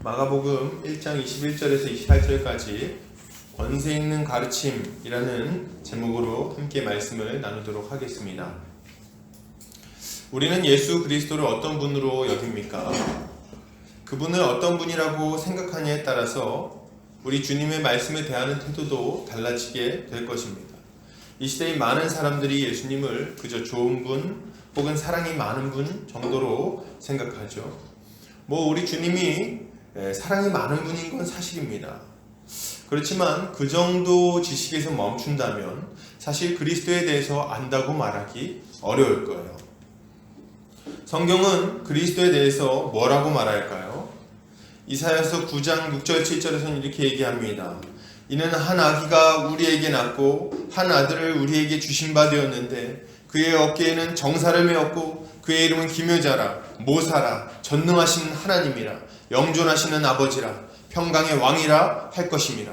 마가복음 1장 21절에서 28절까지 권세 있는 가르침이라는 제목으로 함께 말씀을 나누도록 하겠습니다. 우리는 예수 그리스도를 어떤 분으로 여깁니까? 그분을 어떤 분이라고 생각하냐에 따라서 우리 주님의 말씀에 대하는 태도도 달라지게 될 것입니다. 이 시대의 많은 사람들이 예수님을 그저 좋은 분 혹은 사랑이 많은 분 정도로 생각하죠. 우리 주님이 사랑이 많은 분인 건 사실입니다. 그렇지만 그 정도 지식에서 멈춘다면 사실 그리스도에 대해서 안다고 말하기 어려울 거예요. 성경은 그리스도에 대해서 뭐라고 말할까요? 이사야서 9장 6절 7절에서는 이렇게 얘기합니다. 이는 한 아기가 우리에게 낳고 한 아들을 우리에게 주신 바 되었는데 그의 어깨에는 정사를 메었고 그의 이름은 기묘자라 모사라 전능하신 하나님이라 영존하시는 아버지라 평강의 왕이라 할 것임이라.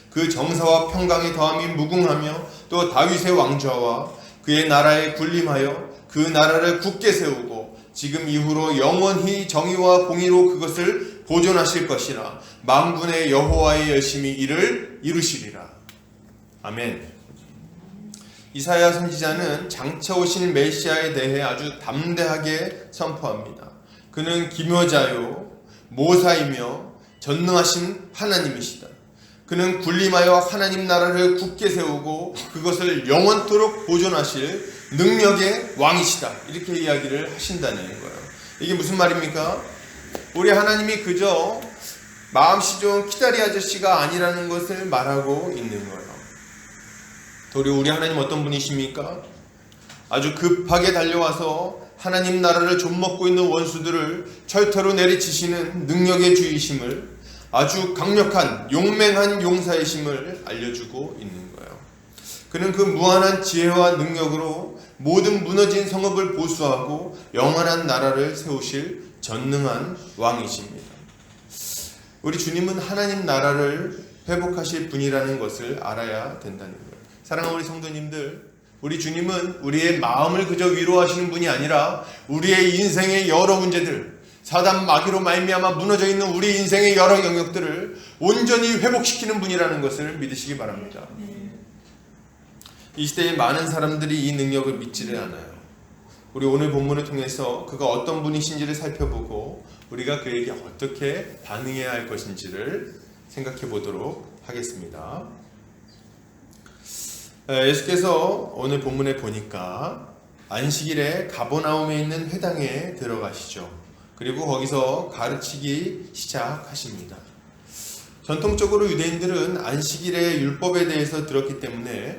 그 정사와 평강의 더함이 무궁하며 또 다윗의 왕좌와 그의 나라에 군림하여 그 나라를 굳게 세우고 지금 이후로 영원히 정의와 공의로 그것을 보존하실 것이라. 만군의 여호와의 열심히 이를 이루시리라. 아멘. 이사야 선지자는 장차 오실 메시아에 대해 아주 담대하게 선포합니다. 그는 기묘자요 모사이며 전능하신 하나님이시다. 그는 군림하여 하나님 나라를 굳게 세우고 그것을 영원토록 보존하실 능력의 왕이시다. 이렇게 이야기를 하신다는 거예요. 이게 무슨 말입니까? 우리 하나님이 그저 마음씨 좋은 키다리 아저씨가 아니라는 것을 말하고 있는 거예요. 도리어 우리 하나님 어떤 분이십니까? 아주 급하게 달려와서 하나님 나라를 좀먹고 있는 원수들을 철퇴로 내리치시는 능력의 주이심을, 아주 강력한 용맹한 용사이심을 알려주고 있는 거예요. 그는 그 무한한 지혜와 능력으로 모든 무너진 성읍을 보수하고 영원한 나라를 세우실 전능한 왕이십니다. 우리 주님은 하나님 나라를 회복하실 분이라는 것을 알아야 된다는 거예요. 사랑하는 우리 성도님들, 우리 주님은 우리의 마음을 그저 위로하시는 분이 아니라 우리의 인생의 여러 문제들, 사단 마귀로 말미암아 무너져 있는 우리 인생의 여러 영역들을 온전히 회복시키는 분이라는 것을 믿으시기 바랍니다. 이 시대에 많은 사람들이 이 능력을 믿지를 않아요. 우리 오늘 본문을 통해서 그가 어떤 분이신지를 살펴보고 우리가 그에게 어떻게 반응해야 할 것인지를 생각해 보도록 하겠습니다. 예수께서 오늘 본문에 보니까 안식일에 가버나움에 있는 회당에 들어가시죠. 그리고 거기서 가르치기 시작하십니다. 전통적으로 유대인들은 안식일의 율법에 대해서 들었기 때문에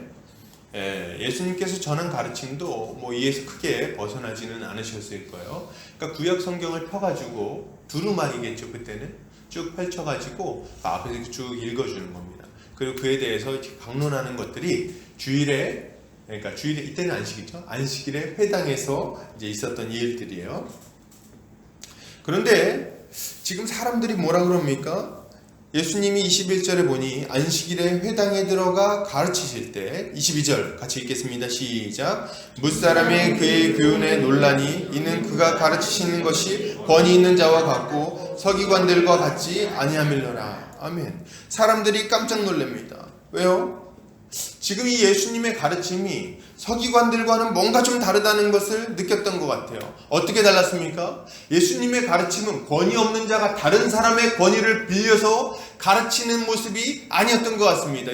예수님께서 전한 가르침도 이에서 크게 벗어나지는 않으셨을 거예요. 그러니까 구약 성경을 펴가지고 두루마리겠죠. 그때는 쭉 펼쳐가지고 앞에서 쭉 읽어주는 겁니다. 그리고 그에 대해서 강론하는 것들이 주일에, 그러니까 주일에, 이때는 안식이죠. 안식일에 회당에서 이제 있었던 일들이에요. 그런데 지금 사람들이 뭐라 그럽니까? 예수님이 21절에 보니 안식일에 회당에 들어가 가르치실 때, 22절 같이 읽겠습니다. 시작. 무사람의 그의 교훈에 논란이 이는 그가 가르치시는 것이 권위 있는 자와 같고 서기관들과 같지 아니함일러라. 아멘. 사람들이 깜짝 놀랍니다. 왜요? 지금 이 예수님의 가르침이 서기관들과는 뭔가 좀 다르다는 것을 느꼈던 것 같아요. 어떻게 달랐습니까? 예수님의 가르침은 권위 없는 자가 다른 사람의 권위를 빌려서 가르치는 모습이 아니었던 것 같습니다.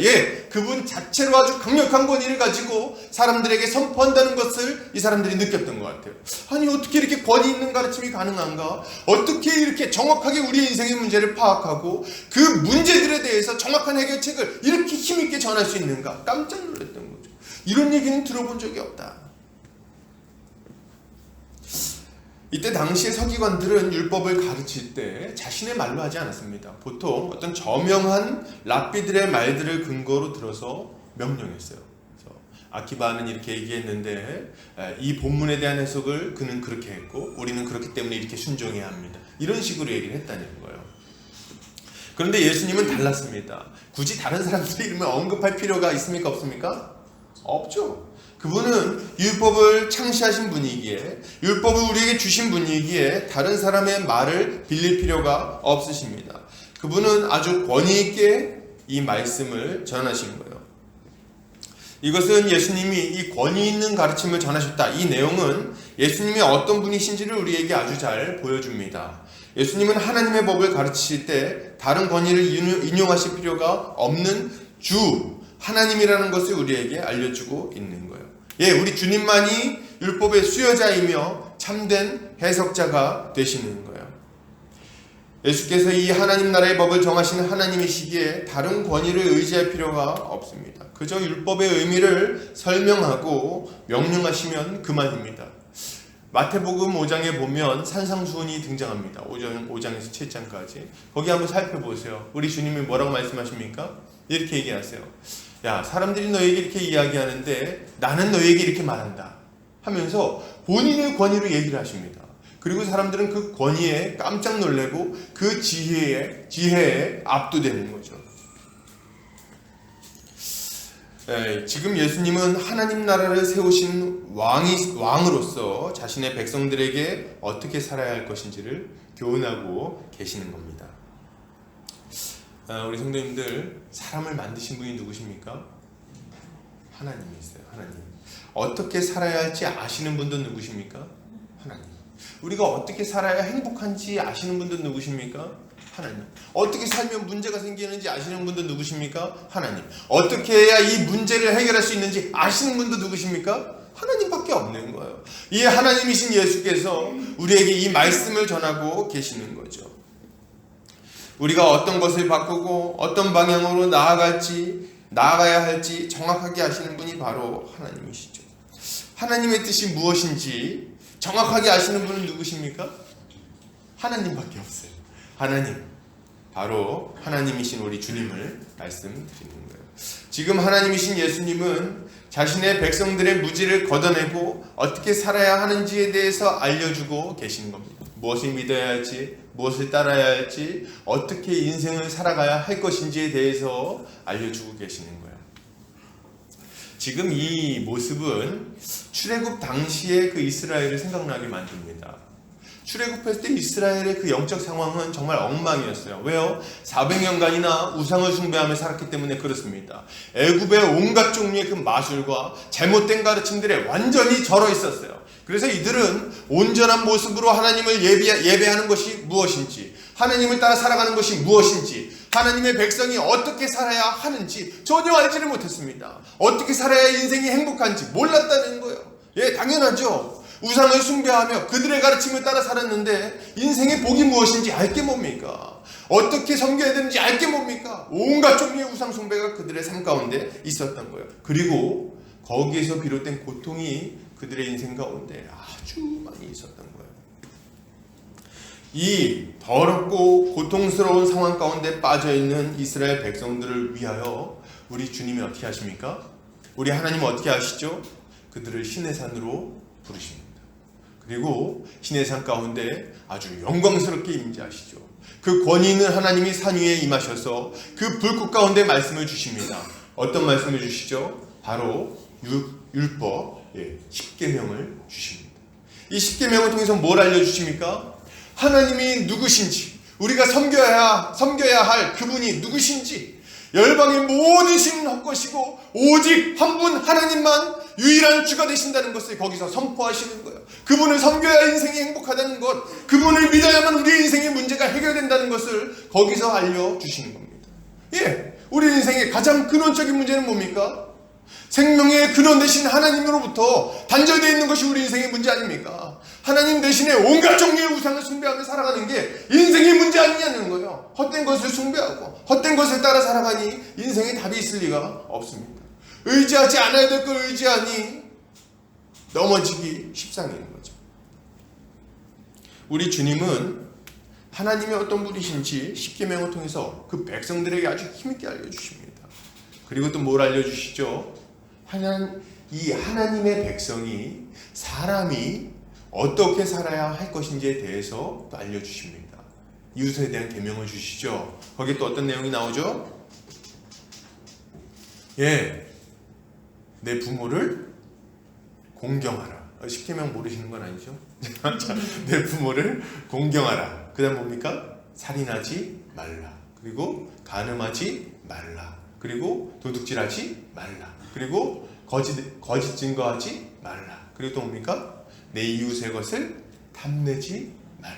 그분 자체로 아주 강력한 권위를 가지고 사람들에게 선포한다는 것을 이 사람들이 느꼈던 것 같아요. 아니, 어떻게 이렇게 권위 있는 가르침이 가능한가? 어떻게 이렇게 정확하게 우리의 인생의 문제를 파악하고 그 문제들에 대해서 정확한 해결책을 이렇게 힘있게 전할 수 있는가? 깜짝 놀랐던 거죠. 이런 얘기는 들어본 적이 없다. 이때 당시의 서기관들은 율법을 가르칠 때 자신의 말로 하지 않았습니다. 보통 어떤 저명한 랍비들의 말들을 근거로 들어서 명령했어요. 그래서 아키바는 이렇게 얘기했는데 이 본문에 대한 해석을 그는 그렇게 했고 우리는 그렇기 때문에 이렇게 순종해야 합니다. 이런 식으로 얘기를 했다는 거예요. 그런데 예수님은 달랐습니다. 굳이 다른 사람들의 이름을 언급할 필요가 있습니까? 없습니까? 없죠. 그분은 율법을 창시하신 분이기에, 율법을 우리에게 주신 분이기에 다른 사람의 말을 빌릴 필요가 없으십니다. 그분은 아주 권위 있게 이 말씀을 전하신 거예요. 이것은 예수님이 이 권위 있는 가르침을 전하셨다. 이 내용은 예수님이 어떤 분이신지를 우리에게 아주 잘 보여줍니다. 예수님은 하나님의 법을 가르치실 때 다른 권위를 인용하실 필요가 없는 주 하나님이라는 것을 우리에게 알려주고 있는 거예요. 예, 우리 주님만이 율법의 수여자이며 참된 해석자가 되시는 거예요. 예수께서 이 하나님 나라의 법을 정하시는 하나님이시기에 다른 권위를 의지할 필요가 없습니다. 그저 율법의 의미를 설명하고 명령하시면 그만입니다. 마태복음 5장에 보면 산상수훈이 등장합니다. 5장에서 7장까지. 거기 한번 살펴보세요. 우리 주님이 뭐라고 말씀하십니까? 이렇게 얘기하세요. 야, 사람들이 너에게 이렇게 이야기하는데 나는 너에게 이렇게 말한다 하면서 본인의 권위로 얘기를 하십니다. 그리고 사람들은 그 권위에 깜짝 놀래고 그 지혜에 압도되는 거죠. 지금 예수님은 하나님 나라를 세우신 왕으로서 자신의 백성들에게 어떻게 살아야 할 것인지를 교훈하고 계시는 겁니다. 우리 성도님들, 사람을 만드신 분이 누구십니까? 하나님이세요. 하나님. 어떻게 살아야 할지 아시는 분도 누구십니까? 하나님. 우리가 어떻게 살아야 행복한지 아시는 분도 누구십니까? 하나님. 어떻게 살면 문제가 생기는지 아시는 분도 누구십니까? 하나님. 어떻게 해야 이 문제를 해결할 수 있는지 아시는 분도 누구십니까? 하나님밖에 없는 거예요. 이 하나님이신 예수께서 우리에게 이 말씀을 전하고 계시는 거죠. 우리가 어떤 것을 바꾸고 어떤 방향으로 나아가야 할지 정확하게 아시는 분이 바로 하나님이시죠. 하나님의 뜻이 무엇인지 정확하게 아시는 분은 누구십니까? 하나님밖에 없어요. 하나님, 바로 하나님이신 우리 주님을 말씀드리는 거예요. 지금 하나님이신 예수님은 자신의 백성들의 무지를 걷어내고 어떻게 살아야 하는지에 대해서 알려주고 계시는 겁니다. 무엇을 믿어야 할지, 무엇을 따라야 할지, 어떻게 인생을 살아가야 할 것인지에 대해서 알려주고 계시는 거예요. 지금 이 모습은 출애굽 당시의 그 이스라엘을 생각나게 만듭니다. 출애굽했을 때 이스라엘의 그 영적 상황은 정말 엉망이었어요. 왜요? 400년간이나 우상을 숭배하며 살았기 때문에 그렇습니다. 애굽의 온갖 종류의 그 마술과 잘못된 가르침들에 완전히 절어 있었어요. 그래서 이들은 온전한 모습으로 하나님을 예배하는 것이 무엇인지, 하나님을 따라 살아가는 것이 무엇인지, 하나님의 백성이 어떻게 살아야 하는지 전혀 알지를 못했습니다. 어떻게 살아야 인생이 행복한지 몰랐다는 거예요. 예, 당연하죠. 우상을 숭배하며 그들의 가르침을 따라 살았는데 인생의 복이 무엇인지 알 게 뭡니까? 어떻게 섬겨야 되는지 알 게 뭡니까? 온갖 종류의 우상 숭배가 그들의 삶 가운데 있었던 거예요. 그리고 거기에서 비롯된 고통이 그들의 인생 가운데 아주 많이 있었던 거예요. 이 더럽고 고통스러운 상황 가운데 빠져있는 이스라엘 백성들을 위하여 우리 주님이 어떻게 하십니까? 우리 하나님은 어떻게 하시죠? 그들을 신의 산으로 부르십니다. 그리고 신의 산 가운데 아주 영광스럽게 임재하시죠. 그 권위 있는 하나님이 산 위에 임하셔서 그 불꽃 가운데 말씀을 주십니다. 어떤 말씀을 주시죠? 바로 율법 10계명을 주십니다. 이 10계명을 통해서 뭘 알려주십니까? 하나님이 누구신지, 우리가 섬겨야 할 그분이 누구신지, 열방의 모든 신은 헛것이고 오직 한 분 하나님만 유일한 주가 되신다는 것을 거기서 선포하시는 거예요. 그분을 섬겨야 인생이 행복하다는 것, 그분을 믿어야만 우리의 인생의 문제가 해결된다는 것을 거기서 알려주시는 겁니다. 예, 우리 인생의 가장 근원적인 문제는 뭡니까? 생명의 근원 되신 하나님으로부터 단절되어 있는 것이 우리 인생의 문제 아닙니까? 하나님 대신에 온갖 종류의 우상을 숭배하며 살아가는 게 인생의 문제 아니냐는 거예요. 헛된 것을 숭배하고 헛된 것을 따라 살아가니 인생에 답이 있을 리가 없습니다. 의지하지 않아야 될 걸 의지하니 넘어지기 십상인 거죠. 우리 주님은 하나님이 어떤 분이신지 10계명을 통해서 그 백성들에게 아주 힘있게 알려주십니다. 그리고 또 뭘 알려주시죠? 이 하나님의 백성이, 사람이 어떻게 살아야 할 것인지에 대해서 또 알려주십니다. 이웃에 대한 계명을 주시죠. 거기에 또 어떤 내용이 나오죠? 예, 내 부모를 공경하라. 십계명 모르시는 건 아니죠? 자, 내 부모를 공경하라. 그 다음 뭡니까? 살인하지 말라. 그리고 간음하지 말라. 그리고 도둑질하지 말라. 그리고 거짓 증거하지 말라. 그리고 또 뭡니까? 내 이웃의 것을 탐내지 말라.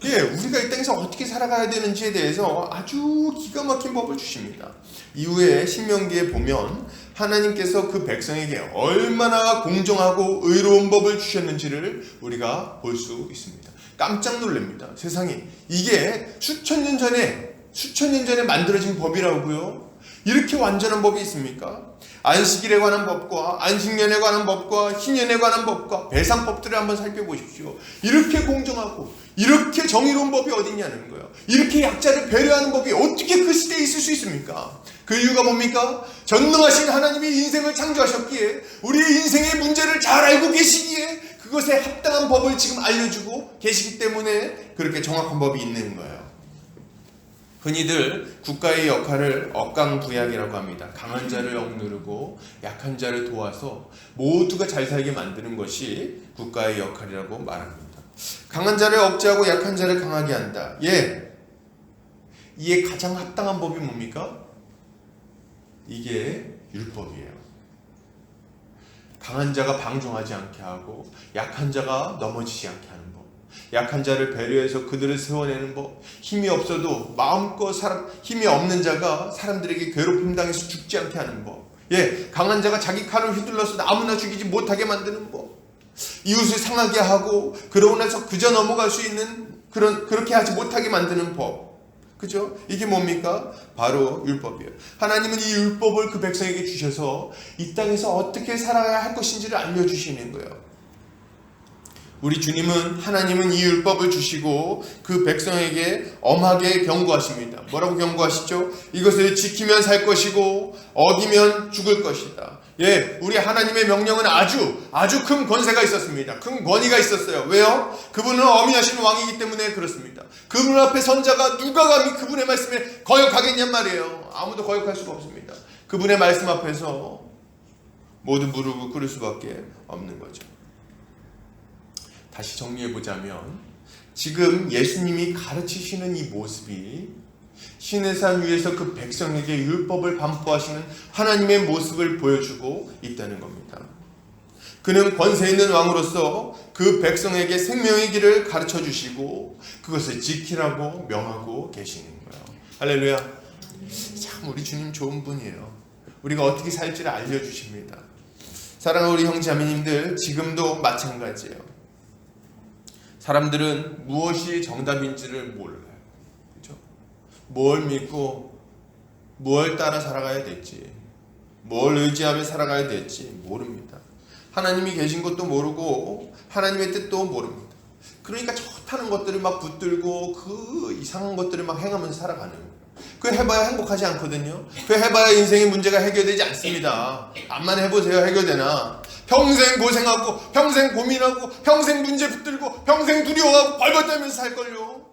예, 우리가 이 땅에서 어떻게 살아가야 되는지에 대해서 아주 기가 막힌 법을 주십니다. 이후에 신명기에 보면 하나님께서 그 백성에게 얼마나 공정하고 의로운 법을 주셨는지를 우리가 볼 수 있습니다. 깜짝 놀랍니다. 세상에 이게 수천 년 전에 만들어진 법이라고요? 이렇게 완전한 법이 있습니까? 안식일에 관한 법과 안식년에 관한 법과 희년에 관한 법과 배상법들을 한번 살펴보십시오. 이렇게 공정하고 이렇게 정의로운 법이 어디 있냐는 거예요. 이렇게 약자를 배려하는 법이 어떻게 그 시대에 있을 수 있습니까? 그 이유가 뭡니까? 전능하신 하나님이 인생을 창조하셨기에 우리의 인생의 문제를 잘 알고 계시기에 그것에 합당한 법을 지금 알려주고 계시기 때문에 그렇게 정확한 법이 있는 거예요. 흔히들 국가의 역할을 억강부약이라고 합니다. 강한 자를 억누르고 약한 자를 도와서 모두가 잘 살게 만드는 것이 국가의 역할이라고 말합니다. 강한 자를 억제하고 약한 자를 강하게 한다. 이에 가장 합당한 법이 뭡니까? 이게 율법이에요. 강한 자가 방종하지 않게 하고 약한 자가 넘어지지 않게 하는 법. 약한 자를 배려해서 그들을 세워내는 법. 힘이 없어도 마음껏 힘이 없는 자가 사람들에게 괴롭힘 당해서 죽지 않게 하는 법. 강한 자가 자기 칼을 휘둘러서 아무나 죽이지 못하게 만드는 법. 이웃을 상하게 하고 그러고 나서 그저 넘어갈 수 있는 그렇게 하지 못하게 만드는 법. 그죠? 이게 뭡니까? 바로 율법이에요. 하나님은 이 율법을 그 백성에게 주셔서 이 땅에서 어떻게 살아야 할 것인지를 알려주시는 거예요. 우리 주님은 하나님은 이 율법을 주시고 그 백성에게 엄하게 경고하십니다. 뭐라고 경고하시죠? 이것을 지키면 살 것이고 어기면 죽을 것이다. 우리 하나님의 명령은 아주 큰 권세가 있었습니다. 큰 권위가 있었어요. 왜요? 그분은 어미하신 왕이기 때문에 그렇습니다. 그분 앞에 선 자가 누가 감히 그분의 말씀에 거역하겠냔 말이에요. 아무도 거역할 수가 없습니다. 그분의 말씀 앞에서 모두 무릎을 꿇을 수밖에 없는 거죠. 다시 정리해보자면 지금 예수님이 가르치시는 이 모습이 시내산 위에서 그 백성에게 율법을 반포하시는 하나님의 모습을 보여주고 있다는 겁니다. 그는 권세 있는 왕으로서 그 백성에게 생명의 길을 가르쳐 주시고 그것을 지키라고 명하고 계시는 거예요. 할렐루야. 참 우리 주님 좋은 분이에요. 우리가 어떻게 살지를 알려주십니다. 사랑하는 우리 형제자매님들, 지금도 마찬가지예요. 사람들은 무엇이 정답인지를 몰라요. 그렇죠? 뭘 믿고 뭘 따라 살아가야 될지, 뭘 의지하며 살아가야 될지 모릅니다. 하나님이 계신 것도 모르고 하나님의 뜻도 모릅니다. 그러니까 좋다는 것들을 막 붙들고 그 이상한 것들을 막 행하면서 살아가는 거예요. 그거 해봐야 행복하지 않거든요. 그거 해봐야 인생의 문제가 해결되지 않습니다. 암만 해보세요. 해결되나? 평생 고생하고 평생 고민하고 평생 문제 붙들고 평생 두려워하고 벌벌 떨면서 살걸요.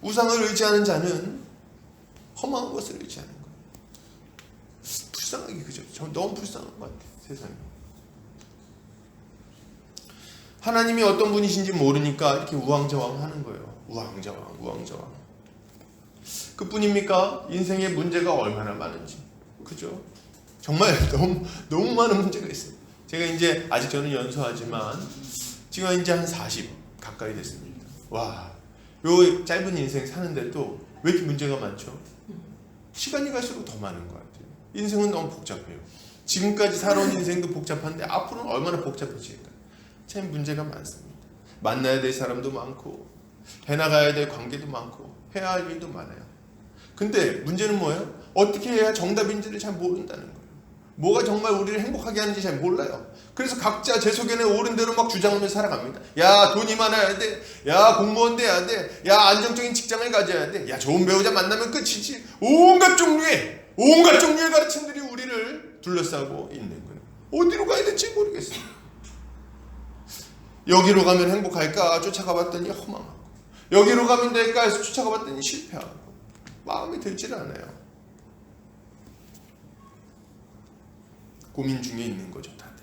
우상을 의지하는 자는 험한 것을 의지하는 거예요. 불쌍하게, 그죠? 저 너무 불쌍한 것 같아요. 세상에. 하나님이 어떤 분이신지 모르니까 이렇게 우왕좌왕 하는 거예요. 우왕좌왕. 그뿐입니까? 인생의 문제가 얼마나 많은지. 그죠? 정말 너무 많은 문제가 있어요. 제가 이제 아직 저는 연소하지만 지금 이제 한 40 가까이 됐습니다. 와, 요 짧은 인생 사는데도 왜 이렇게 문제가 많죠? 시간이 갈수록 더 많은 것 같아요. 인생은 너무 복잡해요. 지금까지 살아온 인생도 복잡한데 앞으로는 얼마나 복잡해질까? 참 문제가 많습니다. 만나야 될 사람도 많고 해나가야 될 관계도 많고 해야 할 일도 많아요. 근데 문제는 뭐예요? 어떻게 해야 정답인지를 잘 모른다는 거예요. 뭐가 정말 우리를 행복하게 하는지 잘 몰라요. 그래서 각자 제 속에는 옳은 대로 막 주장하면서 살아갑니다. 야, 돈이 많아야 돼. 야, 공무원 돼야 돼. 야, 안정적인 직장을 가져야 돼. 야, 좋은 배우자 만나면 끝이지. 온갖 종류의 가르침들이 우리를 둘러싸고 있는 거예요. 어디로 가야 될지 모르겠어요. 여기로 가면 행복할까 쫓아가 봤더니 허망하고, 여기로 가면 될까 해서 쫓아가 봤더니 실패하고, 마음에 들지를 않아요. 고민 중에 있는 거죠, 다들.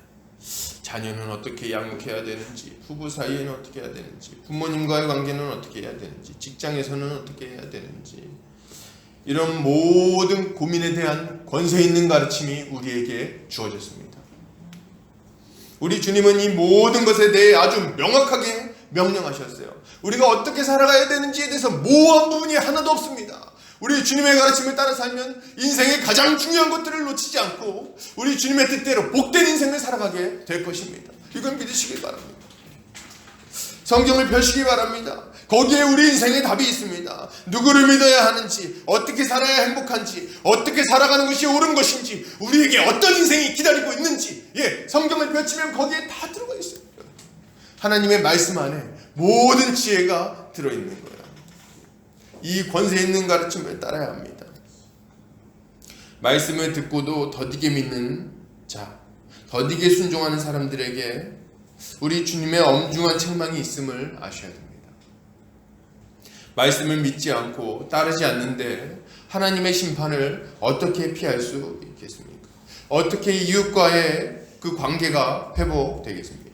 자녀는 어떻게 양육해야 되는지, 부부 사이에는 어떻게 해야 되는지, 부모님과의 관계는 어떻게 해야 되는지, 직장에서는 어떻게 해야 되는지, 이런 모든 고민에 대한 권세 있는 가르침이 우리에게 주어졌습니다. 우리 주님은 이 모든 것에 대해 아주 명확하게 명령하셨어요. 우리가 어떻게 살아가야 되는지에 대해서 모호한 부분이 하나도 없습니다. 우리 주님의 가르침을 따라 살면 인생의 가장 중요한 것들을 놓치지 않고 우리 주님의 뜻대로 복된 인생을 살아가게 될 것입니다. 이건 믿으시기 바랍니다. 성경을 펴시기 바랍니다. 거기에 우리 인생의 답이 있습니다. 누구를 믿어야 하는지, 어떻게 살아야 행복한지, 어떻게 살아가는 것이 옳은 것인지, 우리에게 어떤 인생이 기다리고 있는지, 성경을 펼치면 거기에 다 들어가 있어요. 하나님의 말씀 안에 모든 지혜가 들어있는 거예요. 이 권세 있는 가르침을 따라야 합니다. 말씀을 듣고도 더디게 믿는 자, 더디게 순종하는 사람들에게 우리 주님의 엄중한 책망이 있음을 아셔야 됩니다. 말씀을 믿지 않고 따르지 않는데 하나님의 심판을 어떻게 피할 수 있겠습니까? 어떻게 이웃과의 그 관계가 회복되겠습니까?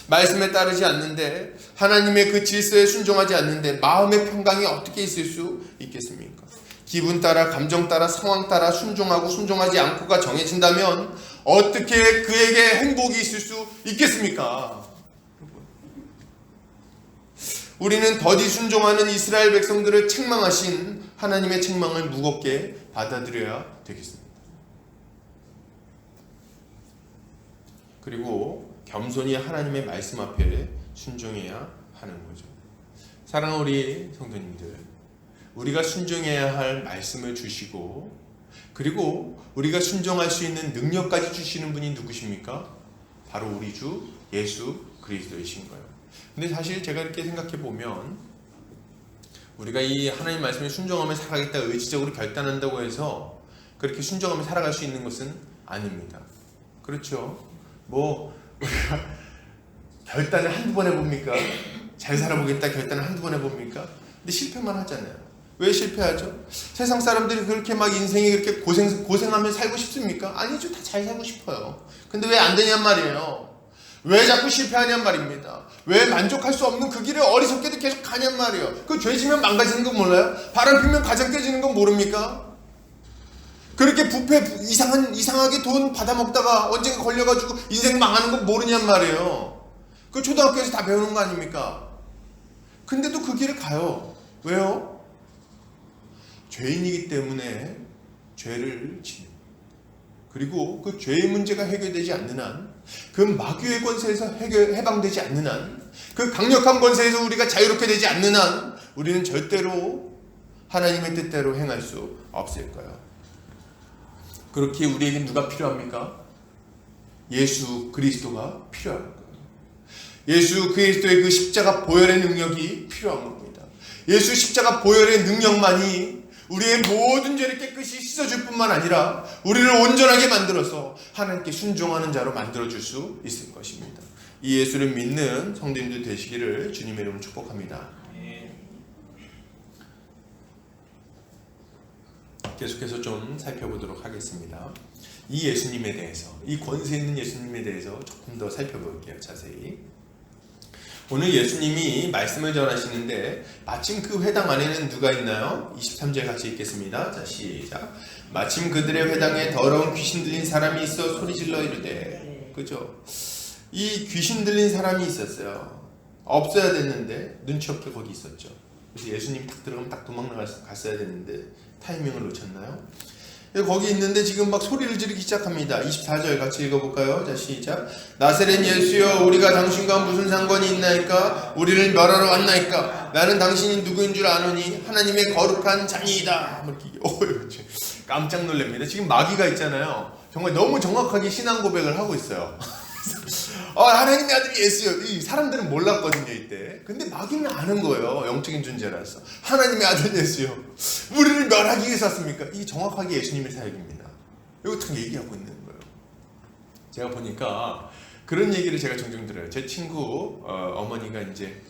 말씀에 따르지 않는데 하나님의 그 질서에 순종하지 않는데 마음의 평강이 어떻게 있을 수 있겠습니까? 기분 따라, 감정 따라, 상황 따라 순종하고 순종하지 않고가 정해진다면 어떻게 그에게 행복이 있을 수 있겠습니까? 우리는 더디 순종하는 이스라엘 백성들을 책망하신 하나님의 책망을 무겁게 받아들여야 되겠습니다. 그리고 겸손히 하나님의 말씀 앞에 순종해야 하는 거죠. 사랑하는 우리 성도님들, 우리가 순종해야 할 말씀을 주시고 그리고 우리가 순종할 수 있는 능력까지 주시는 분이 누구십니까? 바로 우리 주 예수 그리스도이신 거예요. 근데 사실 제가 이렇게 생각해 보면 우리가 이 하나님 말씀에 순종하며 살아가겠다 의지적으로 결단한다고 해서 그렇게 순종하며 살아갈 수 있는 것은 아닙니다. 그렇죠? 우리가 결단을 한두 번 해봅니까? 잘 살아보겠다 결단을 한두 번 해봅니까? 근데 실패만 하잖아요. 왜 실패하죠? 세상 사람들이 그렇게 막 인생이 그렇게 고생하며 살고 싶습니까? 아니죠. 다 잘 살고 싶어요. 근데 왜 안 되냔 말이에요. 왜 자꾸 실패하냔 말입니다. 왜 만족할 수 없는 그 길을 어리석게도 계속 가냔 말이에요. 그 죄 지면 망가지는 건 몰라요? 바람 피면 가장 깨지는 건 모릅니까? 그렇게 이상하게 돈 받아먹다가 언젠가 걸려가지고 인생 망하는 건 모르냔 말이에요. 그 초등학교에서 다 배우는 거 아닙니까? 근데도 그 길을 가요. 왜요? 죄인이기 때문에 죄를 짓는. 그리고 그 죄의 문제가 해결되지 않는 한, 그 마귀의 권세에서 해방되지 않는 한, 그 강력한 권세에서 우리가 자유롭게 되지 않는 한 우리는 절대로 하나님의 뜻대로 행할 수 없을 거예요. 그렇게 우리에게 누가 필요합니까? 예수 그리스도가 필요한 거예요. 예수 그리스도의 그 십자가 보혈의 능력이 필요한 겁니다. 예수 십자가 보혈의 능력만이 우리의 모든 죄를 깨끗이 씻어줄 뿐만 아니라 우리를 온전하게 만들어서 하나님께 순종하는 자로 만들어줄 수 있을 것입니다. 이 예수를 믿는 성도님들 되시기를 주님의 이름으로 축복합니다. 계속해서 좀 살펴보도록 하겠습니다. 이 예수님에 대해서, 이 권세 있는 예수님에 대해서 조금 더 살펴볼게요. 자세히. 오늘 예수님이 말씀을 전하시는데 마침 그 회당 안에는 누가 있나요? 23절 같이 읽겠습니다. 자, 시작. 마침 그들의 회당에 더러운 귀신 들린 사람이 있어 소리질러 이르되. 그죠? 이 귀신 들린 사람이 있었어요. 없어야 됐는데 눈치 없게 거기 있었죠. 그래서 예수님 딱 들어가면 딱 도망갔어야 됐는데 타이밍을 놓쳤나요? 거기 있는데 지금 막 소리를 지르기 시작합니다. 24절 같이 읽어볼까요? 자, 시작. 나사렛 예수여, 우리가 당신과 무슨 상관이 있나이까? 우리를 멸하러 왔나이까? 나는 당신이 누구인 줄 아노니 하나님의 거룩한 자니이다. 이렇게 깜짝 놀랍니다. 지금 마귀가 있잖아요. 정말 너무 정확하게 신앙 고백을 하고 있어요. 하나님의 아들 예수요. 이 사람들은 몰랐거든요, 이때. 근데 마귀는 아는 거예요. 영적인 존재라서. 하나님의 아들 예수요. 우리를 멸하기 위해서 왔습니까? 이게 정확하게 예수님의 사역입니다. 이거 딱 얘기하고 있는 거예요. 제가 보니까 그런 얘기를 제가 종종 들어요. 제 친구 어머니가 이제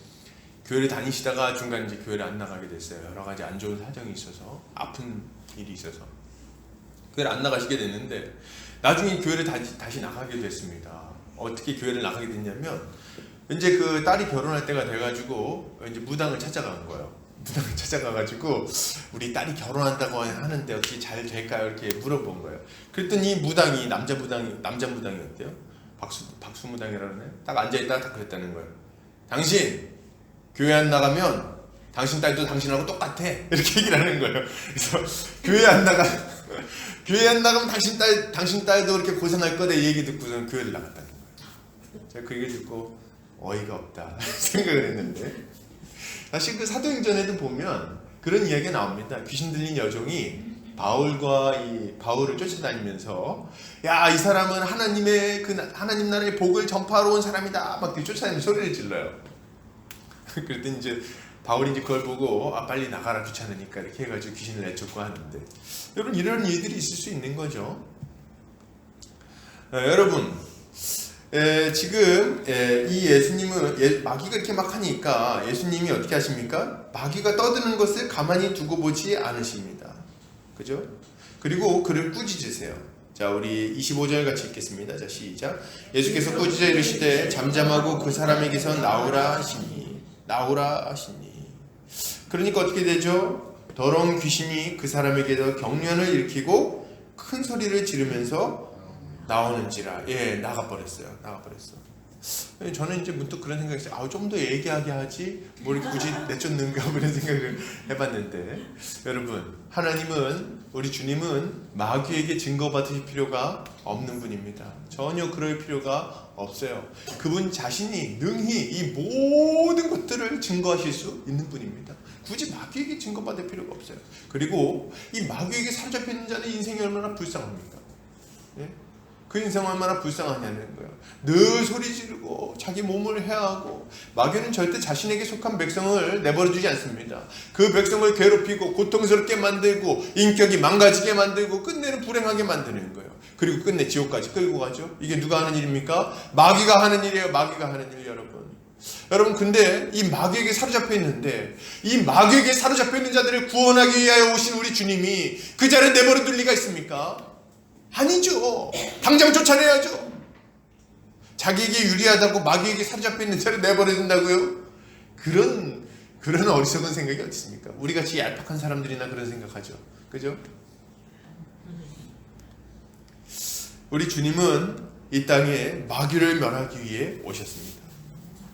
교회를 다니시다가 중간 이제 교회를 안 나가게 됐어요. 여러 가지 안 좋은 사정이 있어서, 아픈 일이 있어서 교회를 안 나가시게 됐는데 나중에 교회를 다시 나가게 됐습니다. 어떻게 교회를 나가게 됐냐면 이제 그 딸이 결혼할 때가 돼가지고 이제 무당을 찾아간 거예요. 무당을 찾아가가지고 우리 딸이 결혼한다고 하는데 어떻게 잘 될까요? 이렇게 물어본 거예요. 그랬더니 무당이 남자 무당이었대요. 박수 무당이라네. 딱 앉아있다가 딱 그랬다는 거예요. 당신 교회 안 나가면 당신 딸도 당신하고 똑같아. 이렇게 얘기를 하는 거예요. 그래서 교회 안 나가면 당신 딸도 그렇게 고생할 거다. 이 얘기 듣고서는 교회를 나갔다는 거예요. 제가 그 얘기 듣고 어이가 없다 생각을 했는데, 사실 그 사도행전에도 보면 그런 이야기가 나옵니다. 귀신 들린 여종이 바울을 쫓아다니면서 야, 이 사람은 하나님 나라의 복을 전파하러 온 사람이다 막 쫓아다니면서 소리를 질러요. 그랬더니 이제 바울이 이제 그걸 보고 빨리 나가라, 귀찮으니까 이렇게 해가지고 귀신을 내쫓고 하는데, 여러분 이런 일들이 있을 수 있는 거죠. 여러분 지금 이 예수님은 마귀가 이렇게 막 하니까 예수님이 어떻게 하십니까? 마귀가 떠드는 것을 가만히 두고 보지 않으십니다. 그죠? 그리고 그를 꾸짖으세요. 자, 우리 25절 같이 읽겠습니다. 자, 시작. 예수께서 꾸짖어 이르시되 잠잠하고 그 사람에게서 나오라 하시니. 그러니까 어떻게 되죠? 더러운 귀신이 그 사람에게서 경련을 일으키고 큰 소리를 지르면서 나오는지라. 나가버렸어요. 저는 이제 문득 그런 생각이 있어요. 좀 더 얘기하게 하지 뭘 굳이 내쫓는가 그런 생각을 해봤는데, 여러분 우리 주님은 마귀에게 증거받으실 필요가 없는 분입니다. 전혀 그럴 필요가 없어요. 그분 자신이 능히 이 모든 것들을 증거하실 수 있는 분입니다. 굳이 마귀에게 증거받을 필요가 없어요. 그리고 이 마귀에게 사로잡혀 있는 자는 인생이 얼마나 불쌍합니까? 그 인생 얼마나 불쌍하냐는 거예요. 늘 소리 지르고 자기 몸을 해하고, 마귀는 절대 자신에게 속한 백성을 내버려두지 않습니다. 그 백성을 괴롭히고 고통스럽게 만들고 인격이 망가지게 만들고 끝내는 불행하게 만드는 거예요. 그리고 끝내 지옥까지 끌고 가죠. 이게 누가 하는 일입니까? 마귀가 하는 일이에요. 마귀가 하는 일. 여러분 근데 이 마귀에게 사로잡혀 있는데, 이 마귀에게 사로잡혀 있는 자들을 구원하기 위하여 오신 우리 주님이 그 자를 내버려 둘 리가 있습니까? 아니죠. 당장 쫓아내야죠. 자기에게 유리하다고 마귀에게 사로잡혀 있는 자를 내버려 둔다고요? 그런 어리석은 생각이 어디 있습니까? 우리같이 얄팍한 사람들이나 그런 생각하죠. 그죠? 우리 주님은 이 땅에 마귀를 멸하기 위해 오셨습니다.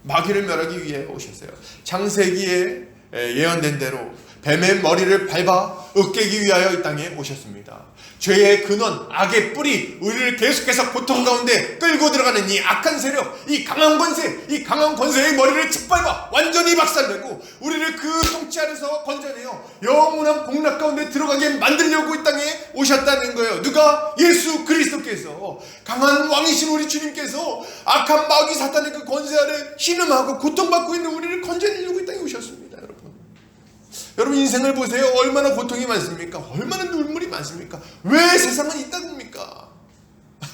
마귀를 멸하기 위해 오셨어요. 창세기에 예언된 대로 뱀의 머리를 밟아 으깨기 위하여 이 땅에 오셨습니다. 죄의 근원, 악의 뿌리, 우리를 계속해서 고통 가운데 끌고 들어가는 이 악한 세력, 이 강한 권세의 머리를 짓밟아 완전히 박살내고 우리를 그 통치 아래서 건져내어 영원한 복락 가운데 들어가게 만들려고 이 땅에 오셨다는 거예요. 누가? 예수 그리스도께서, 강한 왕이신 우리 주님께서 악한 마귀 사탄의 그 권세 아래 신음하고 고통받고 있는 우리를 건져내려고 이 땅에 오셨습니다. 여러분 인생을 보세요. 얼마나 고통이 많습니까? 얼마나 눈물이 많습니까? 왜 세상은 있다고입니까?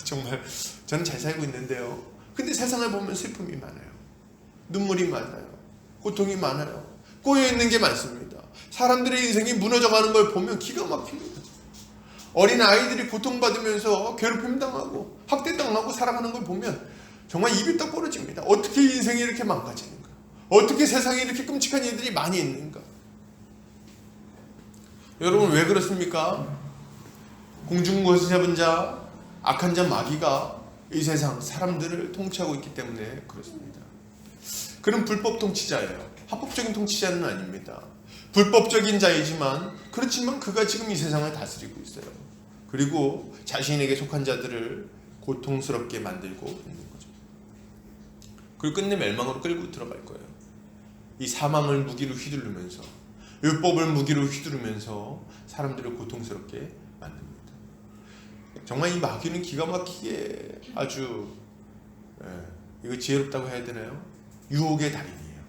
정말 저는 잘 살고 있는데요, 근데 세상을 보면 슬픔이 많아요. 눈물이 많아요. 고통이 많아요. 꼬여있는 게 많습니다. 사람들의 인생이 무너져가는 걸 보면 기가 막힙니다. 어린 아이들이 고통받으면서 괴롭힘 당하고 학대당하고 살아가는 걸 보면 정말 입이 떡 벌어집니다. 어떻게 인생이 이렇게 망가지는가? 어떻게 세상에 이렇게 끔찍한 일들이 많이 있는가? 여러분 왜 그렇습니까? 공중곳을 잡은 자, 악한 자 마귀가 이 세상 사람들을 통치하고 있기 때문에 그렇습니다. 그는 불법 통치자예요. 합법적인 통치자는 아닙니다. 불법적인 자이지만, 그렇지만 그가 지금 이 세상을 다스리고 있어요. 그리고 자신에게 속한 자들을 고통스럽게 만들고 있는 거죠. 그리고 끝내 멸망으로 끌고 들어갈 거예요. 이 사망을 무기로 휘두르면서, 율법을 무기로 휘두르면서 사람들을 고통스럽게 만듭니다. 정말 이 마귀는 기가 막히게 아주 이거 지혜롭다고 해야 되나요? 유혹의 달인이에요.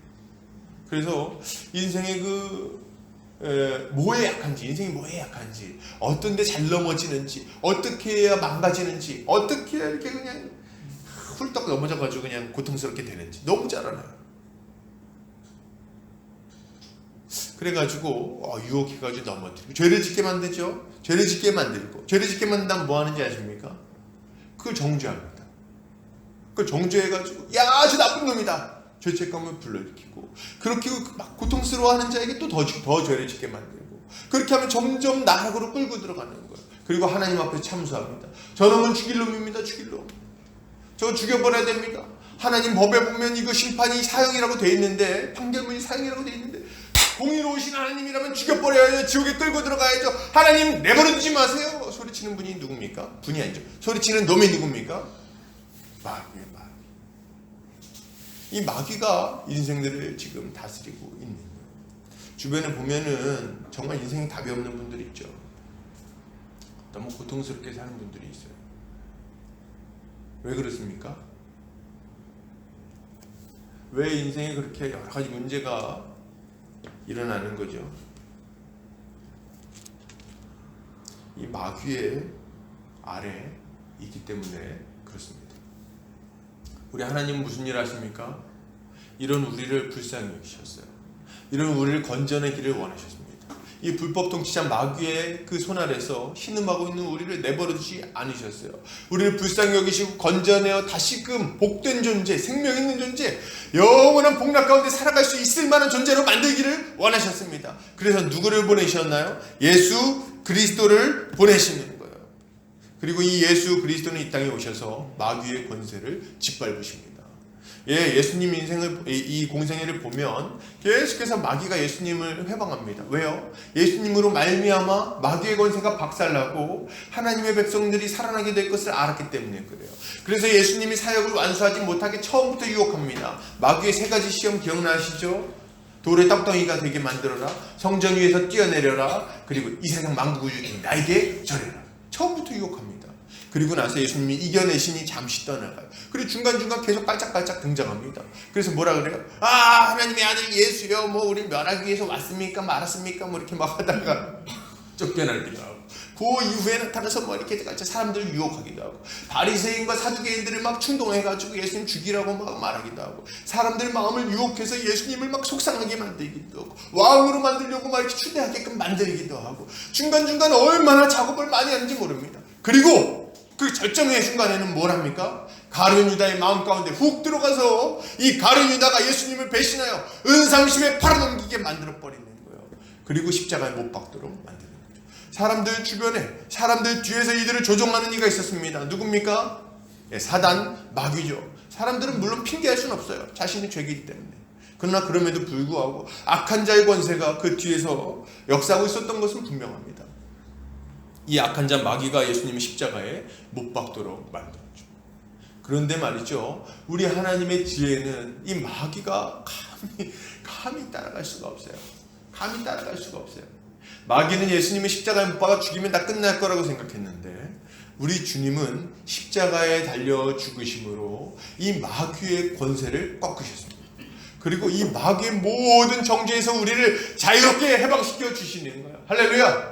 그래서 인생의 뭐에 약한지, 인생이 뭐에 약한지, 어떤 데 잘 넘어지는지, 어떻게 해야 망가지는지, 어떻게 해야 이렇게 그냥 훌떡 넘어져가지고 그냥 고통스럽게 되는지 너무 잘 알아요. 그래가지고 유혹해가지고 넘어뜨리고 죄를 짓게 만들죠. 죄를 짓게 만들고, 죄를 짓게 만든다면 뭐 하는지 아십니까? 그걸 정죄합니다. 그걸 정죄해가지고 야 아주 나쁜 놈이다, 죄책감을 불러일으키고, 그렇게 막 고통스러워하는 자에게 또 더 죄를 짓게 만들고, 그렇게 하면 점점 나락으로 끌고 들어가는 거예요. 그리고 하나님 앞에 참수합니다. 저놈은 죽일 놈입니다. 죽일 놈. 저거 죽여버려야 됩니다. 하나님 법에 보면 이거 심판이 사형이라고 돼 있는데, 판결문이 사형이라고 돼 있는데, 공의로우신 하나님이라면 죽여버려야죠. 지옥에 끌고 들어가야죠. 하나님 내버려두지 마세요. 소리치는 분이 누굽니까? 분이 아니죠. 소리치는 놈이 누굽니까? 마귀예요. 마귀. 이 마귀가 인생들을 지금 다스리고 있는 거예요. 주변에 보면은 정말 인생에 답이 없는 분들이 있죠. 너무 고통스럽게 사는 분들이 있어요. 왜 그렇습니까? 왜 인생에 그렇게 여러 가지 문제가 일어나는 거죠? 이 마귀의 아래 있기 때문에 그렇습니다. 우리 하나님은 무슨 일 하십니까? 이런 우리를 불쌍히 여기셨어요. 이런 우리를 건져내기를 원하셨습니다. 이 불법 통치자 마귀의 그 손 아래서 신음하고 있는 우리를 내버려두지 않으셨어요. 우리를 불쌍히 여기시고 건져내어 다시금 복된 존재, 생명 있는 존재, 영원한 복락 가운데 살아갈 수 있을 만한 존재로 만들기를 원하셨습니다. 그래서 누구를 보내셨나요? 예수 그리스도를 보내시는 거예요. 그리고 이 예수 그리스도는 이 땅에 오셔서 마귀의 권세를 짓밟으십니다. 예수님 인생을, 이 공생애를 보면 계속해서 마귀가 예수님을 회방합니다. 왜요? 예수님으로 말미암아 마귀의 권세가 박살나고 하나님의 백성들이 살아나게 될 것을 알았기 때문에 그래요. 그래서 예수님이 사역을 완수하지 못하게 처음부터 유혹합니다. 마귀의 세 가지 시험 기억나시죠? 돌의 떡덩이가 되게 만들어라, 성전 위에서 뛰어내려라, 그리고 이 세상 만국을 나에게 절해라. 처음부터 유혹합니다. 그리고 나서 예수님이 이겨내시니 잠시 떠나가요. 그리고 중간중간 계속 깔짝깔짝 등장합니다. 그래서 뭐라 그래요? 아, 하나님의 아들 예수여, 뭐 우리 멸하기 위해서 왔습니까? 말았습니까? 뭐 이렇게 막 하다가 쫓겨나기도 하고, 그 이후에 나타나서 뭐 이렇게 사람들을 유혹하기도 하고, 바리새인과 사두개인들을 막 충동해가지고 예수님 죽이라고 막 말하기도 하고, 사람들 마음을 유혹해서 예수님을 막 속상하게 만들기도 하고, 왕으로 만들려고 막 이렇게 추대하게끔 만들기도 하고, 중간중간 얼마나 작업을 많이 하는지 모릅니다. 그리고 그 절정의 순간에는 뭘 합니까? 가룟 유다의 마음 가운데 훅 들어가서 이 가룟 유다가 예수님을 배신하여 은삼십에 팔아넘기게 만들어 버리는 거예요. 그리고 십자가에 못 박도록 만드는 거죠. 사람들 주변에, 사람들 뒤에서 이들을 조종하는 이가 있었습니다. 누굽니까? 사단, 마귀죠. 사람들은 물론 핑계할 수는 없어요. 자신의 죄이기 때문에. 그러나 그럼에도 불구하고 악한 자의 권세가 그 뒤에서 역사하고 있었던 것은 분명합니다. 이 악한 자 마귀가 예수님의 십자가에 못 박도록 만들었죠. 그런데 말이죠, 우리 하나님의 지혜는 이 마귀가 감히 따라갈 수가 없어요. 감히 따라갈 수가 없어요. 마귀는 예수님의 십자가에 못 박아 죽이면 다 끝날 거라고 생각했는데, 우리 주님은 십자가에 달려 죽으심으로 이 마귀의 권세를 꺾으셨습니다. 그리고 이 마귀의 모든 정죄에서 우리를 자유롭게 해방시켜 주시는 거예요. 할렐루야!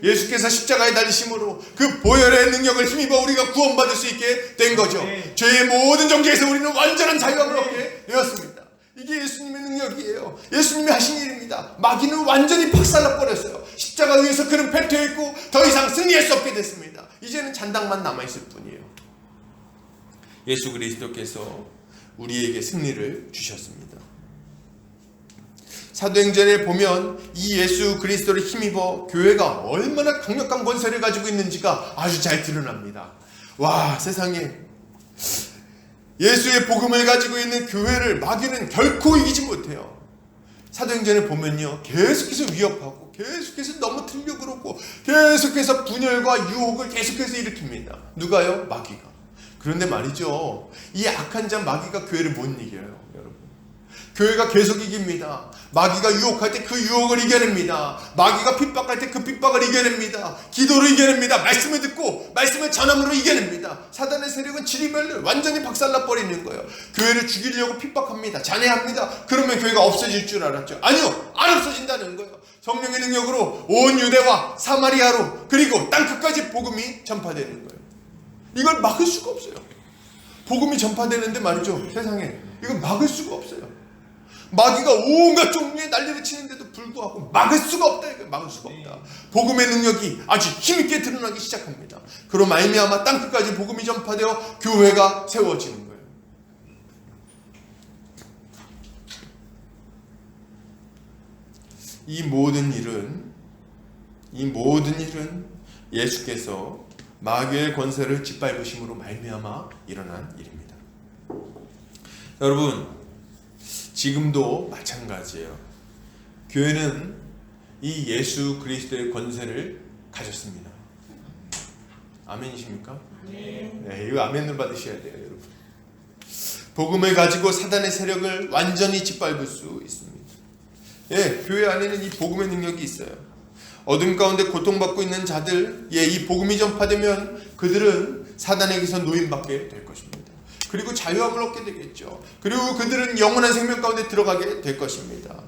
예수께서 십자가에 달리심으로 그 보혈의 능력을 힘입어 우리가 구원받을 수 있게 된 거죠. 죄의 모든 정죄에서 우리는 완전한 자유함을 얻게 되었습니다. 이게 예수님의 능력이에요. 예수님이 하신 일입니다. 마귀는 완전히 박살나 버렸어요. 십자가 위에서 그는 패퇴했고 더 이상 승리할 수 없게 됐습니다. 이제는 잔당만 남아있을 뿐이에요. 예수 그리스도께서 우리에게 승리를 주셨습니다. 사도행전에 보면 이 예수 그리스도를 힘입어 교회가 얼마나 강력한 권세를 가지고 있는지가 아주 잘 드러납니다. 와, 세상에 예수의 복음을 가지고 있는 교회를 마귀는 결코 이기지 못해요. 사도행전에 보면요, 계속해서 위협하고 계속해서 넘어뜨리려고 그러고 계속해서 분열과 유혹을 계속해서 일으킵니다. 누가요? 마귀가. 그런데 말이죠, 이 악한 자 마귀가 교회를 못 이겨요. 교회가 계속 이깁니다. 마귀가 유혹할 때 그 유혹을 이겨냅니다. 마귀가 핍박할 때 그 핍박을 이겨냅니다. 기도로 이겨냅니다. 말씀을 듣고 말씀을 전함으로 이겨냅니다. 사단의 세력은 지리멸을 완전히 박살나 버리는 거예요. 교회를 죽이려고 핍박합니다. 잔해합니다. 그러면 교회가 없어질 줄 알았죠. 아니요, 안 없어진다는 거예요. 성령의 능력으로 온 유대와 사마리아로 그리고 땅끝까지 복음이 전파되는 거예요. 이걸 막을 수가 없어요. 복음이 전파되는데 말이죠, 세상에 이걸 막을 수가 없어요. 마귀가 온갖 종류의 난리를 치는데도 불구하고 불구하고 막을 수가 없다. 막을 수가 없다. 복음의 능력이 아주 힘있게 드러나기 시작합니다. 그로 말미암아 땅끝까지 복음이 전파되어 교회가 세워지는 거예요. 이 모든 일은 예수께서 마귀의 권세를 짓밟으심으로 말미암아 일어난 일입니다. 여러분, 지금도 마찬가지예요. 교회는 이 예수 그리스도의 권세를 가졌습니다. 아멘이십니까? 네, 이거 아멘을 받으셔야 돼요, 여러분. 복음을 가지고 사단의 세력을 완전히 짓밟을 수 있습니다. 예, 교회 안에는 이 복음의 능력이 있어요. 어둠 가운데 고통받고 있는 자들, 이 복음이 전파되면 그들은 사단에게서 노임받게 될 것입니다. 그리고 자유함을 얻게 되겠죠. 그리고 그들은 영원한 생명 가운데 들어가게 될 것입니다.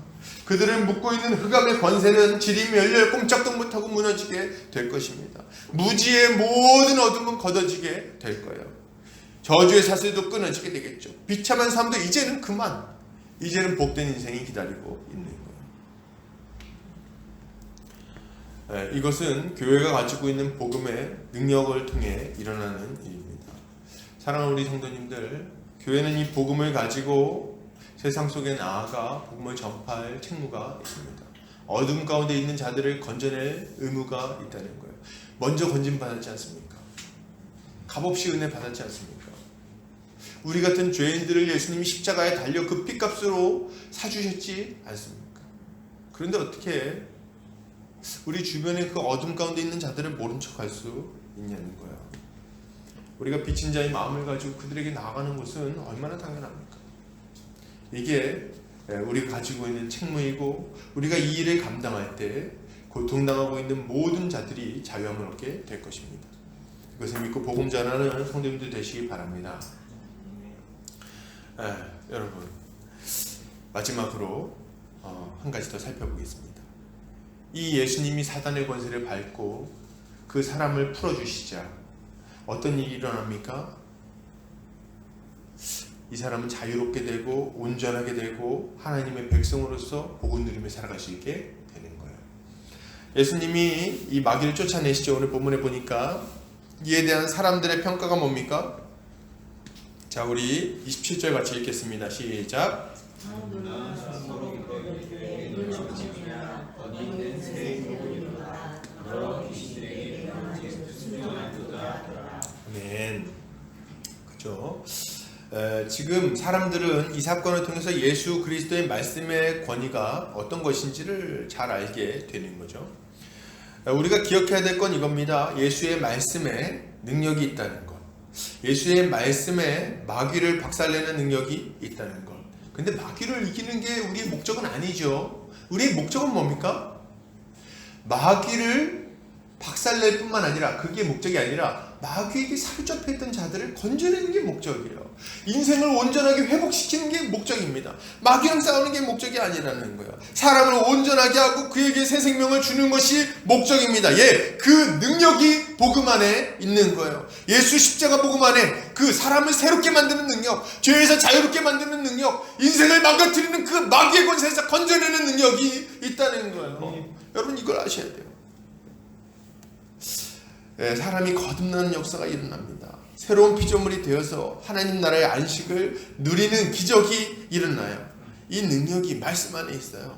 그들은 묶고 있는 흑암의 권세는 지림이 열려 꼼짝도 못하고 무너지게 될 것입니다. 무지의 모든 어둠은 걷어지게 될 거예요. 저주의 사슬도 끊어지게 되겠죠. 비참한 삶도 이제는 그만, 이제는 복된 인생이 기다리고 있는 거예요. 이것은 교회가 가지고 있는 복음의 능력을 통해 일어나는 일입니다. 사랑하는 우리 성도님들, 교회는 이 복음을 가지고 세상 속에 나아가 복음을 전파할 책무가 있습니다. 어둠 가운데 있는 자들을 건져낼 의무가 있다는 거예요. 먼저 건진받았지 않습니까? 값없이 은혜 받았지 않습니까? 우리 같은 죄인들을 예수님이 십자가에 달려 그 핏값으로 사주셨지 않습니까? 그런데 어떻게 우리 주변에 그 어둠 가운데 있는 자들을 모른 척할 수 있냐는 거예요. 우리가 빚진 자의 마음을 가지고 그들에게 나아가는 것은 얼마나 당연합니까? 이게 우리가 가지고 있는 책무이고, 우리가 이 일을 감당할 때 고통당하고 있는 모든 자들이 자유함을 얻게 될 것입니다. 이것을 믿고 복음 전하는 성도님들 되시기 바랍니다. 여러분, 마지막으로 한 가지 더 살펴보겠습니다. 이 예수님이 사단의 권세를 밟고 그 사람을 풀어주시자 어떤 일이 일어납니까? 이 사람은 자유롭게 되고 온전하게 되고 하나님의 백성으로서 복을 누리며 살아갈 수 있게 되는 거예요. 예수님이 이 마귀를 쫓아내시죠. 오늘 본문에 보니까 이에 대한 사람들의 평가가 뭡니까? 자, 우리 27절 같이 읽겠습니다. 시작. 아멘. 그렇죠. 지금 사람들은 이 사건을 통해서 예수 그리스도의 말씀의 권위가 어떤 것인지를 잘 알게 되는 거죠. 우리가 기억해야 될 건 이겁니다. 예수의 말씀에 능력이 있다는 것. 예수의 말씀에 마귀를 박살내는 능력이 있다는 것. 근데 마귀를 이기는 게 우리의 목적은 아니죠. 우리의 목적은 뭡니까? 마귀를 박살낼 뿐만 아니라, 그게 목적이 아니라 마귀에게 사로잡혀 있던 자들을 건져내는 게 목적이에요. 인생을 온전하게 회복시키는 게 목적입니다. 마귀랑 싸우는 게 목적이 아니라는 거예요. 사람을 온전하게 하고 그에게 새 생명을 주는 것이 목적입니다. 그 능력이 복음 안에 있는 거예요. 예수 십자가 복음 안에 그 사람을 새롭게 만드는 능력, 죄에서 자유롭게 만드는 능력, 인생을 망가뜨리는 그 마귀의 권세에서 건져내는 능력이 있다는 거예요. 여러분, 이걸 아셔야 돼요. 사람이 거듭나는 역사가 일어납니다. 새로운 피조물이 되어서 하나님 나라의 안식을 누리는 기적이 일어나요. 이 능력이 말씀 안에 있어요.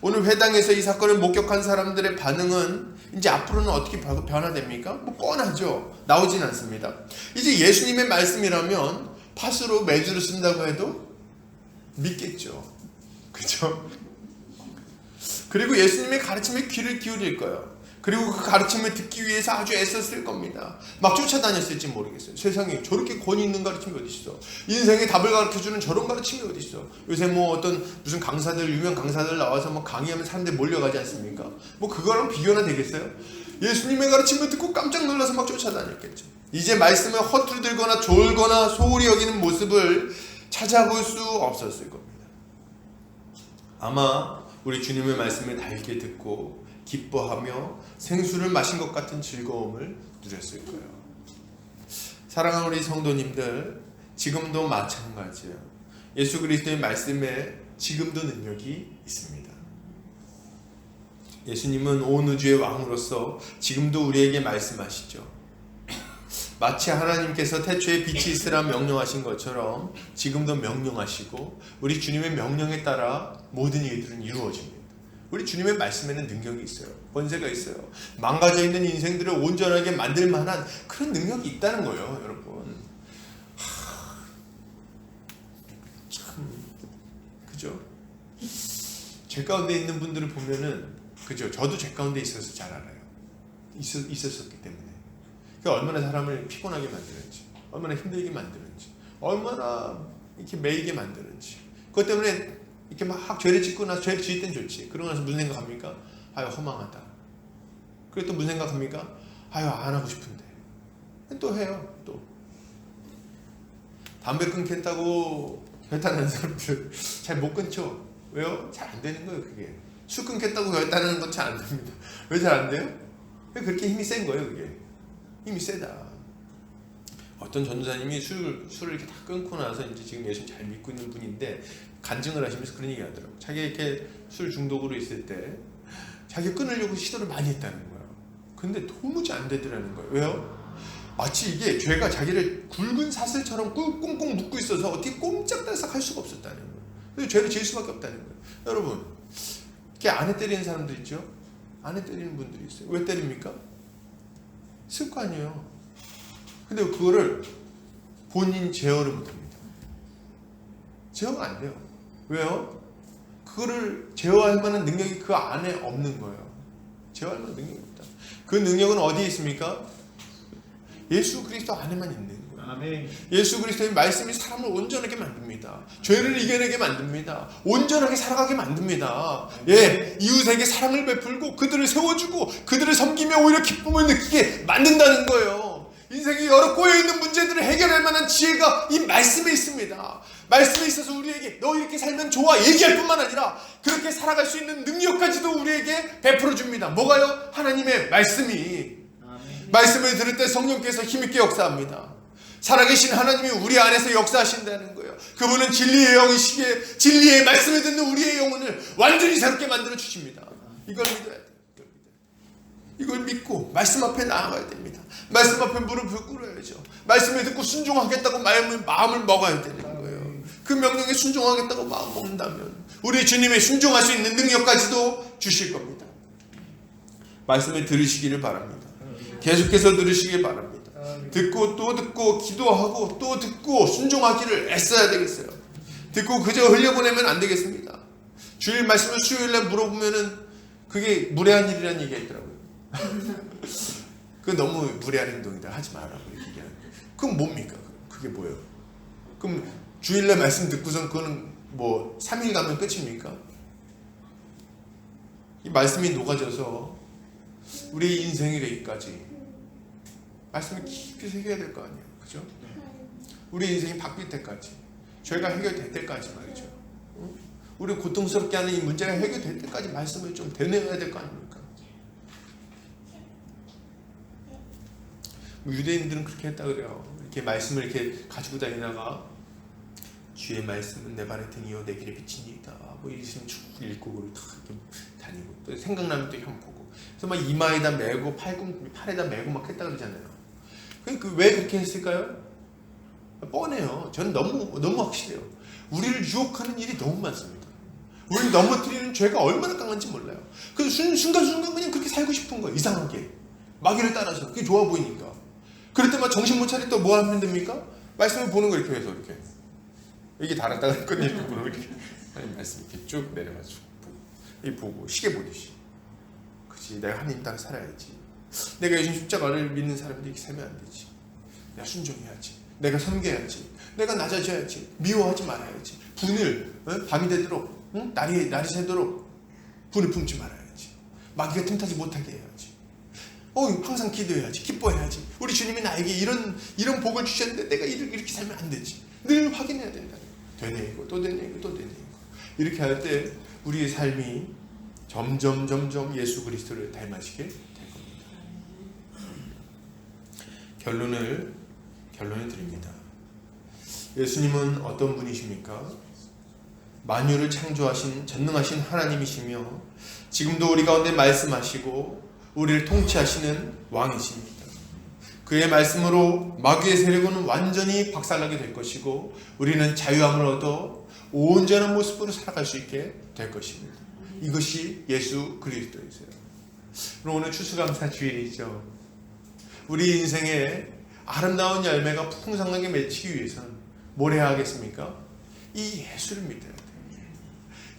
오늘 회당에서 이 사건을 목격한 사람들의 반응은 이제 앞으로는 어떻게 변화됩니까? 뭐 뻔하죠. 나오진 않습니다. 이제 예수님의 말씀이라면 팥으로 매주를 쓴다고 해도 믿겠죠. 그렇죠? 그리고 예수님의 가르침에 귀를 기울일 거예요. 그리고 그 가르침을 듣기 위해서 아주 애썼을 겁니다. 막 쫓아다녔을지 모르겠어요. 세상에 저렇게 권위 있는 가르침이 어디 있어? 인생의 답을 가르쳐주는 저런 가르침이 어디 있어? 요새 뭐 어떤 무슨 강사들, 유명 강사들 나와서 뭐 강의하면 사람들 몰려가지 않습니까? 뭐 그거랑 비교나 되겠어요? 예수님의 가르침을 듣고 깜짝 놀라서 막 쫓아다녔겠죠. 이제 말씀을 허투루 들거나 졸거나 소홀히 여기는 모습을 찾아볼 수 없었을 겁니다. 아마 우리 주님의 말씀을 달게 듣고 기뻐하며 생수를 마신 것 같은 즐거움을 누렸을 거예요. 사랑하는 우리 성도님들, 지금도 마찬가지예요. 예수 그리스도의 말씀에 지금도 능력이 있습니다. 예수님은 온 우주의 왕으로서 지금도 우리에게 말씀하시죠. 마치 하나님께서 태초에 빛이 있으라 명령하신 것처럼 지금도 명령하시고 우리 주님의 명령에 따라 모든 일들은 이루어집니다. 우리 주님의 말씀에는 능력이 있어요. 권세가 있어요. 망가져 있는 인생들을 온전하게 만들 만한 그런 능력이 있다는 거예요, 여러분. 참, 그죠? 죄 가운데 있는 분들을 보면은, 그죠? 저도 죄 가운데 있어서 잘 알아요. 있었기 때문에. 그게 얼마나 사람을 피곤하게 만드는지, 얼마나 힘들게 만드는지, 얼마나 이렇게 매이게 만드는지. 그것 때문에 이렇게 막 죄를 짓고 나서 죄를 지을 땐 좋지. 그러고 나서 무슨 생각합니까? 아유, 허망하다. 그리고 또 무슨 생각합니까? 아유, 안 하고 싶은데. 또 해요, 또. 담배 끊겠다고 결단하는 사람들 잘 못 끊죠. 왜요? 잘 안 되는 거예요, 그게. 술 끊겠다고 결단하는 건 잘 안 됩니다. 왜 잘 안 돼요? 그렇게 힘이 센 거예요, 그게. 힘이 세다. 어떤 전도사님이 술을 이렇게 다 끊고 나서 이제 지금 예수 잘 믿고 있는 분인데 간증을 하시면서 그런 얘기 하더라고요. 자기가 이렇게 술 중독으로 있을 때 자기가 끊으려고 시도를 많이 했다는 거예요. 근데 도무지 안 되더라는 거예요. 왜요? 마치 이게 죄가 자기를 굵은 사슬처럼 꽁꽁 묶고 있어서 어떻게 꼼짝달싹 할 수가 없었다는 거예요. 그래서 죄를 지을 수밖에 없다는 거예요. 여러분, 이렇게 아내 때리는 사람들 있죠? 아내 때리는 분들이 있어요. 왜 때립니까? 습관이에요. 근데 그거를 본인 제어를 못합니다. 제어가 안 돼요. 왜요? 그거를 제어할 만한 능력이 그 안에 없는 거예요. 제어할 만한 능력이 없다. 그 능력은 어디에 있습니까? 예수 그리스도 안에만 있는 거예요. 아멘. 예수 그리스도의 말씀이 사람을 온전하게 만듭니다. 죄를 이겨내게 만듭니다. 온전하게 살아가게 만듭니다. 예, 이웃에게 사랑을 베풀고 그들을 세워주고 그들을 섬기며 오히려 기쁨을 느끼게 만든다는 거예요. 인생에 여러 꼬여있는 문제들을 해결할 만한 지혜가 이 말씀에 있습니다. 말씀에 있어서 우리에게 너 이렇게 살면 좋아 얘기할 뿐만 아니라 그렇게 살아갈 수 있는 능력까지도 우리에게 베풀어 줍니다. 뭐가요? 하나님의 말씀이. 말씀을 들을 때 성령께서 힘있게 역사합니다. 살아계신 하나님이 우리 안에서 역사하신다는 거예요. 그분은 진리의 영이시기에 진리의 말씀을 듣는 우리의 영혼을 완전히 새롭게 만들어 주십니다. 이걸 믿어야 돼요. 이걸 믿고 말씀 앞에 나아가야 됩니다. 말씀 앞에 무릎을 꿇어야죠. 말씀을 듣고 순종하겠다고 마음을 먹어야 되는 거예요. 그 명령에 순종하겠다고 마음 먹는다면 우리 주님의 순종할 수 있는 능력까지도 주실 겁니다. 말씀을 들으시기를 바랍니다. 계속해서 들으시길 바랍니다. 듣고 또 듣고 기도하고 또 듣고 순종하기를 애써야 되겠어요. 듣고 그저 흘려보내면 안 되겠습니다. 주일 말씀을 수요일에 물어보면은 그게 무례한 일이라는 얘기가 있더라고요. 그 너무 무례한 행동이다. 하지 말라고 얘기하는. 그럼 뭡니까? 그게 뭐예요? 그럼 주일날 말씀 듣고선 그거는 뭐 3일 가면 끝입니까? 이 말씀이 녹아져서 우리 인생이 되기까지 말씀을 깊이 새겨야 될 거 아니에요. 그죠? 우리 인생이 바뀔 때까지, 죄가 해결될 때까지 말이죠. 우리 고통스럽게 하는 이 문제가 해결될 때까지 말씀을 좀 되뇌어야 될 거 아닙니까? 유대인들은 그렇게 했다 그래요. 이렇게 말씀을 이렇게 가지고 다니다가 주의 말씀은 내 발의 등이요 내 길의 빛이니이다. 뭐 이러시면 쭉 읽고 다 이렇게 다니고 또 생각나면 또 형 보고. 그래서 막 이마에다 메고 팔에다 메고 막 했다 그러잖아요. 왜 그렇게 했을까요? 뻔해요. 저는 너무 확실해요. 우리를 유혹하는 일이 너무 많습니다. 우리를 넘어뜨리는 죄가 얼마나 강한지 몰라요. 그래서 순간순간 그냥 그렇게 살고 싶은 거예요. 이상하게. 마귀를 따라서. 그게 좋아 보이니까. 그럴 때만 정신 못 차릴 때 뭐 하면 됩니까? 말씀을 보는 거 이렇게 해서 이렇게. 이게 달았다가 끝낼 부분으로 이렇게. 하나님 말씀 이렇게 쭉 내려가지고. 이 보고, 시계 보듯이. 그치, 내가 하나님 따라 살아야지. 내가 요즘 십자가를 믿는 사람들이 이렇게 살면 안 되지. 내가 순종해야지. 내가 섬겨야지. 내가 낮아져야지. 미워하지 말아야지. 분을 밤이 되도록 날이 새도록 분을 품지 말아야지. 마귀가 틈타지 못하게 해야지. 항상 기도해야지. 기뻐해야지. 우리 주님이 나에게 이런 복을 주셨는데 내가 이렇게 살면 안 되지. 늘 확인해야 된다. 되뇌이고 또 되뇌이고 또 되뇌이고. 이렇게 할 때 우리의 삶이 점점 예수 그리스도를 닮아지게 될 겁니다. 결론을 드립니다. 예수님은 어떤 분이십니까? 만유를 창조하신 전능하신 하나님이시며 지금도 우리 가운데 말씀하시고 우리를 통치하시는 왕이십니다. 그의 말씀으로 마귀의 세력은 완전히 박살나게 될 것이고 우리는 자유함을 얻어 온전한 모습으로 살아갈 수 있게 될 것입니다. 이것이 예수 그리스도이세요. 그럼 오늘 추수감사 주일이죠. 우리 인생에 아름다운 열매가 풍성하게 맺히기 위해서는 뭘 해야 하겠습니까? 이 예수를 믿어야 돼요.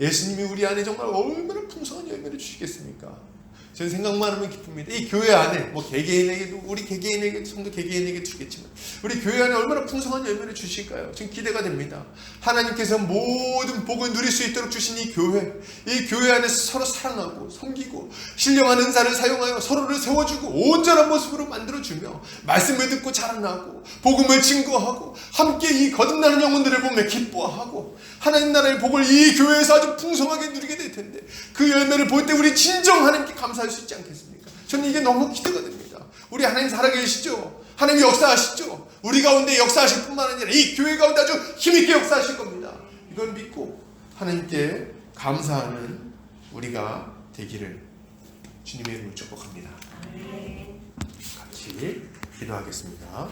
예수님이 우리 안에 정말 얼마나 풍성한 열매를 주시겠습니까? 저는 생각만 하면 기쁩니다. 이 교회 안에 뭐 개개인에게도 우리 개개인에게 성도 개개인에게 주겠지만 우리 교회 안에 얼마나 풍성한 열매를 주실까요? 지금 기대가 됩니다. 하나님께서 모든 복을 누릴 수 있도록 주신 이 교회 안에서 서로 사랑하고 섬기고 신령한 은사를 사용하여 서로를 세워주고 온전한 모습으로 만들어주며 말씀을 듣고 자라나고 복음을 증거하고 함께 이 거듭나는 영혼들을 보며 기뻐하고 하나님 나라의 복을 이 교회에서 아주 풍성하게 누리게 될 텐데 그 열매를 볼 때 우리 진정 하나님께 감사할 수 있지 않겠습니까? 저는 이게 너무 기대가 됩니다. 우리 하나님 살아계시죠? 하나님 역사하시죠? 우리 가운데 역사하실 뿐만 아니라 이 교회 가운데 아주 힘있게 역사하실 겁니다. 이걸 믿고 하나님께 감사하는 우리가 되기를 주님의 이름으로 축복합니다. 같이 기도하겠습니다.